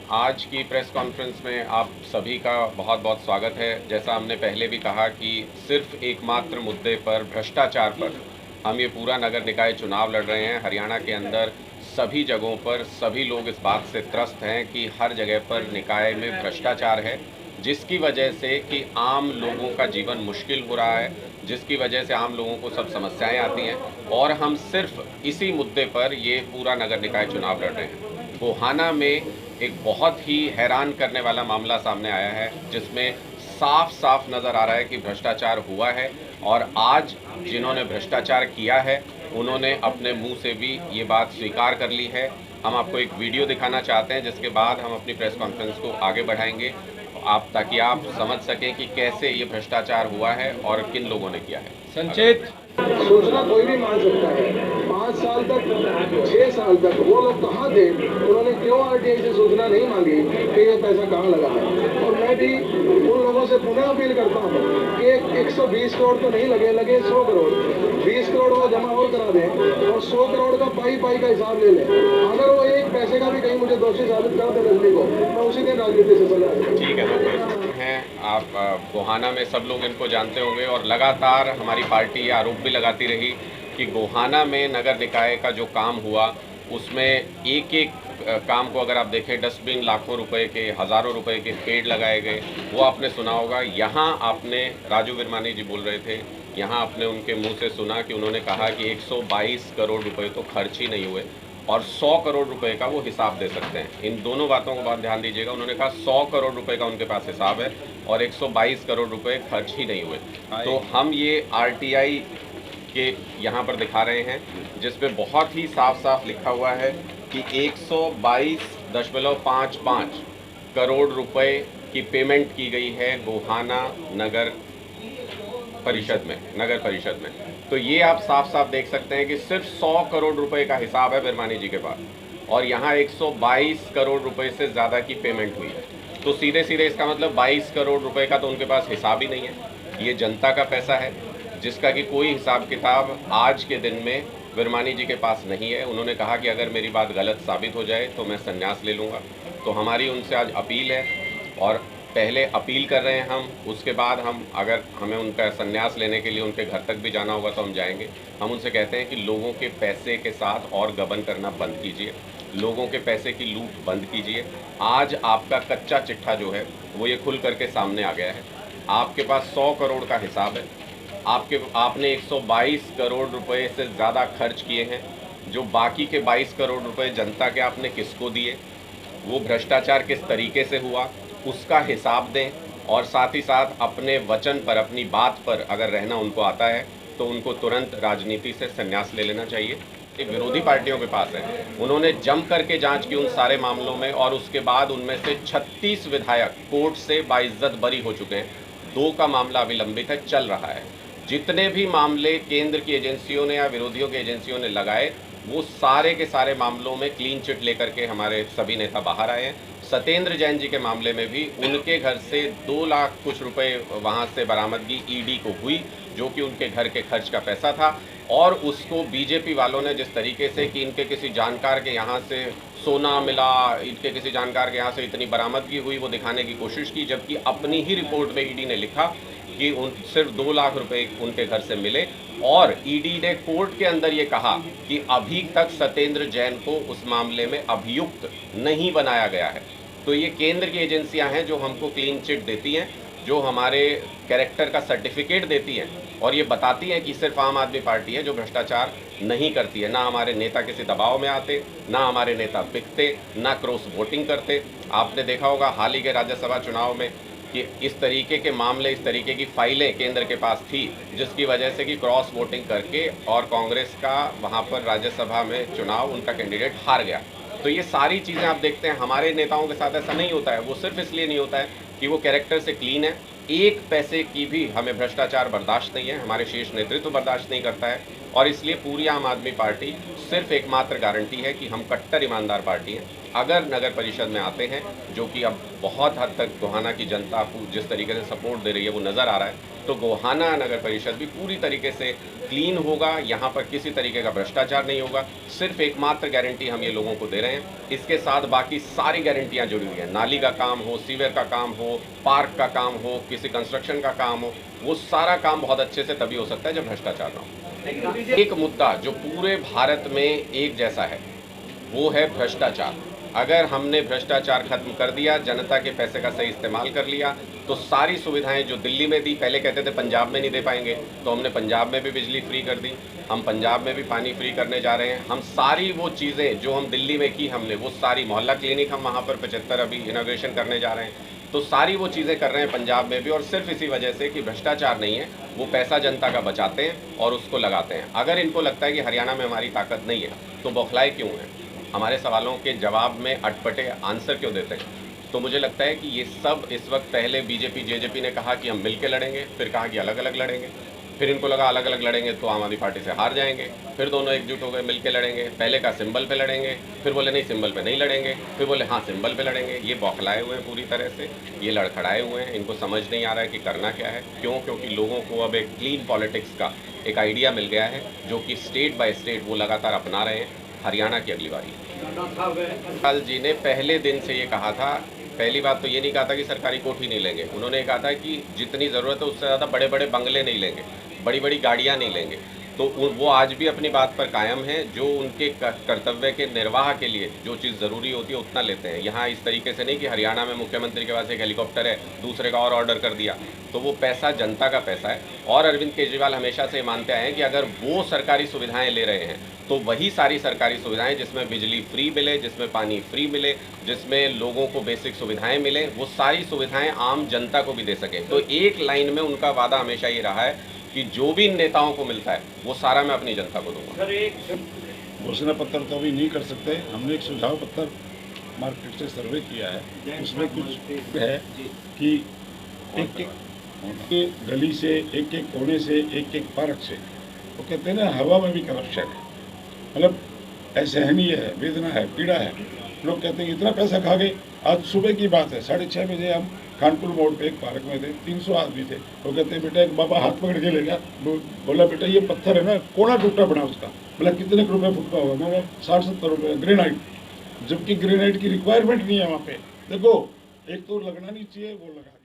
आज की press conference में आप सभी का बहुत बहुत स्वागत है। जैसा हमने पहले भी कहा कि सिर्फ एकमात्र मुद्दे पर, भ्रष्टाचार पर, हम ये पूरा नगर निकाय चुनाव लड़ रहे हैं। हरियाणा के अंदर सभी जगहों पर सभी लोग इस बात से त्रस्त हैं कि हर जगह पर निकाय में भ्रष्टाचार है, जिसकी वजह से कि आम लोगों का जीवन मुश्किल हो रहा है, जिसकी वजह से आम लोगों को सब समस्याएं आती हैं। और हम सिर्फ इसी मुद्दे पर ये पूरा नगर निकाय चुनाव लड़ रहे हैं। गोहाना में एक बहुत ही हैरान करने वाला मामला सामने आया है, जिसमें साफ साफ नज़र आ रहा है कि भ्रष्टाचार हुआ है। और आज जिन्होंने भ्रष्टाचार किया है उन्होंने अपने मुंह से भी ये बात स्वीकार कर ली है। हम आपको एक वीडियो दिखाना चाहते हैं, जिसके बाद हम अपनी प्रेस कॉन्फ्रेंस को आगे बढ़ाएंगे, ताकि आप समझ सकें कि कैसे ये भ्रष्टाचार हुआ है और किन लोगों ने किया है। संचित सूचना कोई भी मान सकता है। 5 साल तक, 6 साल तक वो लोग कहाँ थे? उन्होंने क्यों आरटीआई से सूचना नहीं मांगी कि ये पैसा कहाँ लगा है? और मैं भी उन लोगों से पुनः अपील करता हूँ कि 120 करोड़ तो नहीं लगे 100 करोड़, 20 करोड़ वो जमा और करा दें और 100 करोड़ का पाई का हिसाब ले लें। अगर वो एक पैसे का भी कहीं मुझे दोषी साबित कर दे रजनी को, मैं उसी दिन राजनीति से चला जाऊँ। ठीक है, हैं आप गोहाना में सब लोग इनको जानते होंगे और लगातार हमारी पार्टी ये आरोप भी लगाती रही कि गोहाना में नगर निकाय का जो काम हुआ उसमें एक एक काम को अगर आप देखें, डस्टबिन लाखों रुपए के, हज़ारों रुपए के पेड़ लगाए गए, वो आपने सुना होगा। यहाँ आपने राजू विरमानी जी बोल रहे थे, यहाँ आपने उनके मुंह से सुना कि उन्होंने कहा कि 122 करोड़ रुपए तो खर्च ही नहीं हुए और 100 करोड़ रुपए का वो हिसाब दे सकते हैं। इन दोनों बातों को बात ध्यान दीजिएगा। उन्होंने कहा 100 करोड़ रुपए का उनके पास हिसाब है और 122 करोड़ रुपए खर्च ही नहीं हुए। तो हम ये आरटीआई के यहाँ पर दिखा रहे हैं, जिसपे बहुत ही साफ साफ लिखा हुआ है कि 122.55 करोड़ रुपए की पेमेंट की गई है गोहाना नगर परिषद में। तो ये आप साफ साफ देख सकते हैं कि सिर्फ 100 करोड़ रुपए का हिसाब है विरमानी जी के पास और यहाँ 122 करोड़ रुपए से ज़्यादा की पेमेंट हुई है। तो सीधे सीधे इसका मतलब 22 करोड़ रुपए का तो उनके पास हिसाब ही नहीं है। ये जनता का पैसा है, जिसका कि कोई हिसाब किताब आज के दिन में विरमानी जी के पास नहीं है। उन्होंने कहा कि अगर मेरी बात गलत साबित हो जाए तो मैं संन्यास ले लूँगा। तो हमारी उनसे आज अपील है, और पहले अपील कर रहे हैं हम, उसके बाद हम, अगर हमें उनका संन्यास लेने के लिए उनके घर तक भी जाना होगा तो हम जाएंगे। हम उनसे कहते हैं कि लोगों के पैसे के साथ और गबन करना बंद कीजिए, लोगों के पैसे की लूट बंद कीजिए। आज आपका कच्चा चिट्ठा जो है वो ये खुल करके सामने आ गया है। आपके पास 100 करोड़ का हिसाब है, आपने 122 करोड़ रुपए से ज़्यादा खर्च किए हैं। जो बाकी के 22 करोड़ रुपए जनता के आपने किसको दिए, वो भ्रष्टाचार किस तरीके से हुआ, उसका हिसाब दें। और साथ ही साथ अपने वचन पर, अपनी बात पर अगर रहना उनको आता है तो उनको तुरंत राजनीति से संन्यास ले लेना चाहिए। एक विरोधी पार्टियों के पास है, उन्होंने जम करके जांच की उन सारे मामलों में और उसके बाद उनमें से 36 विधायक कोर्ट से बाइज्जत बरी हो चुके हैं। 2 का मामला अभी लंबित है, चल रहा है। जितने भी मामले केंद्र की एजेंसियों ने या विरोधियों की एजेंसियों ने लगाए, वो सारे के सारे मामलों में क्लीन चिट लेकर के हमारे सभी नेता बाहर आए हैं। सत्येंद्र जैन जी के मामले में भी उनके घर से 2 लाख कुछ रुपए वहां से बरामदगी ईडी को हुई, जो कि उनके घर के खर्च का पैसा था। और उसको बीजेपी वालों ने जिस तरीके से कि इनके किसी जानकार के यहाँ से सोना मिला, इनके किसी जानकार के यहाँ से इतनी बरामदगी हुई, वो दिखाने की कोशिश की, जबकि अपनी ही रिपोर्ट में ईडी ने लिखा कि सिर्फ 2 लाख रुपए उनके घर से मिले। और ईडी ने कोर्ट के अंदर ये कहा कि अभी तक सत्येंद्र जैन को उस मामले में अभियुक्त नहीं बनाया गया है। तो ये केंद्र की एजेंसियां हैं जो हमको क्लीन चिट देती हैं, जो हमारे कैरेक्टर का सर्टिफिकेट देती हैं और ये बताती हैं कि सिर्फ आम आदमी पार्टी है जो भ्रष्टाचार नहीं करती है। ना हमारे नेता किसी दबाव में आते, ना हमारे नेता बिकते, ना क्रॉस वोटिंग करते। आपने देखा होगा हाल ही के राज्यसभा चुनाव में कि इस तरीके के मामले, इस तरीके की फाइलें केंद्र के पास थी, जिसकी वजह से कि क्रॉस वोटिंग करके और कांग्रेस का वहाँ पर राज्यसभा में चुनाव, उनका कैंडिडेट हार गया। तो ये सारी चीज़ें आप देखते हैं, हमारे नेताओं के साथ ऐसा नहीं होता है। वो सिर्फ इसलिए नहीं होता है कि वो कैरेक्टर से क्लीन है। एक पैसे की भी हमें भ्रष्टाचार बर्दाश्त नहीं है, हमारे शीर्ष नेतृत्व बर्दाश्त नहीं करता है। और इसलिए पूरी आम आदमी पार्टी सिर्फ एकमात्र गारंटी है कि हम कट्टर ईमानदार पार्टी हैं। अगर नगर परिषद में आते हैं, जो कि अब बहुत हद तक गोहाना की जनता को जिस तरीके से सपोर्ट दे रही है वो नज़र आ रहा है, तो गोहाना नगर परिषद भी पूरी तरीके से क्लीन होगा। यहाँ पर किसी तरीके का भ्रष्टाचार नहीं होगा। सिर्फ एकमात्र गारंटी हम ये लोगों को दे रहे हैं। इसके साथ बाकी सारी गारंटियाँ जुड़ी हुई हैं। नाली का काम हो, सीवर का काम हो, पार्क का काम हो, किसी कंस्ट्रक्शन का काम हो, वो सारा काम बहुत अच्छे से तभी हो सकता है जब भ्रष्टाचार ना हो। एक मुद्दा जो पूरे भारत में एक जैसा है वो है भ्रष्टाचार। अगर हमने भ्रष्टाचार खत्म कर दिया, जनता के पैसे का सही इस्तेमाल कर लिया, तो सारी सुविधाएं जो दिल्ली में दी, पहले कहते थे पंजाब में नहीं दे पाएंगे, तो हमने पंजाब में भी बिजली फ्री कर दी, हम पंजाब में भी पानी फ्री करने जा रहे हैं। हम सारी वो चीज़ें जो हम दिल्ली में की हमने, वो सारी मोहल्ला क्लिनिक हम वहाँ पर 75 अभी इनॉग्रेशन करने जा रहे हैं, तो सारी वो चीज़ें कर रहे हैं पंजाब में भी। और सिर्फ इसी वजह से कि भ्रष्टाचार नहीं है, वो पैसा जनता का बचाते हैं और उसको लगाते हैं। अगर इनको लगता है कि हरियाणा में हमारी ताकत नहीं है तो बौखलाए क्यों हैं? हमारे सवालों के जवाब में अटपटे आंसर क्यों देते हैं? तो मुझे लगता है कि ये सब इस वक्त, पहले बीजेपी जेजेपी ने कहा कि हम मिलके लड़ेंगे, फिर कहा कि अलग अलग लड़ेंगे, फिर इनको लगा अलग अलग लड़ेंगे तो आम आदमी पार्टी से हार जाएंगे, फिर दोनों एकजुट हो गए मिलके लड़ेंगे। पहले कहा सिंबल पे लड़ेंगे, फिर बोले नहीं सिंबल पे नहीं लड़ेंगे, फिर बोले हाँ सिंबल पे लड़ेंगे। ये बौखलाए हुए हैं पूरी तरह से, ये लड़खड़ाए हुए हैं। इनको समझ नहीं आ रहा है कि करना क्या है। क्यों? क्योंकि लोगों को अब एक क्लीन पॉलिटिक्स का एक आइडिया मिल गया है, जो कि स्टेट बाय स्टेट वो लगातार अपना रहे हैं। हरियाणा की अगली बारी। लाल जी ने पहले दिन से ये कहा था, पहली बात तो ये नहीं कहा था कि सरकारी कोठी नहीं लेंगे, उन्होंने कहा था कि जितनी ज़रूरत है उससे ज़्यादा बड़े बड़े बंगले नहीं लेंगे, बड़ी बड़ी गाड़ियाँ नहीं लेंगे। तो वो आज भी अपनी बात पर कायम है। जो उनके कर्तव्य के निर्वाह के लिए जो चीज़ ज़रूरी होती है उतना लेते हैं। यहाँ इस तरीके से नहीं कि हरियाणा में मुख्यमंत्री के पास एक हेलीकॉप्टर है, दूसरे का और ऑर्डर कर दिया, तो वो पैसा जनता का पैसा है। और अरविंद केजरीवाल हमेशा से मानते आए हैं कि अगर वो सरकारी सुविधाएं ले रहे हैं तो वही सारी सरकारी सुविधाएं जिसमें बिजली फ्री मिले, जिसमें पानी फ्री मिले, जिसमें लोगों को बेसिक सुविधाएं मिले, वो सारी सुविधाएं आम जनता को भी दे सकें। तो एक लाइन में उनका वादा हमेशा ये रहा है कि जो भी नेताओं को मिलता है वो सारा मैं अपनी जनता को दूंगा। घोषणा पत्र तो अभी नहीं कर सकते। हमने एक सुझाव पत्र मार्केट से सर्वे किया है, उसमें कुछ है कि एक एक गली से, एक एक कोने से, एक एक पार्क से, वो कहते हैं ना हवा में भी करप्शन है, मतलब असहनीय है, वेदना है, पीड़ा है। लोग कहते हैं इतना पैसा खा गए। आज सुबह की बात है, 6:30 बजे हम खानपुर मोड़ पे एक पार्क में थे, 300 आदमी थे। वो कहते हैं बेटा, एक बाबा हाथ पकड़ के ले गया, बोला बेटा ये पत्थर है ना, कोना टूटा बना उसका, बोला कितने रुपए फुट का होगा? मैं 60-70 रुपये ग्रेनाइट, जबकि ग्रेनाइट की रिक्वायरमेंट नहीं है वहाँ पे। देखो, एक तो लगना नहीं चाहिए, वो लगा।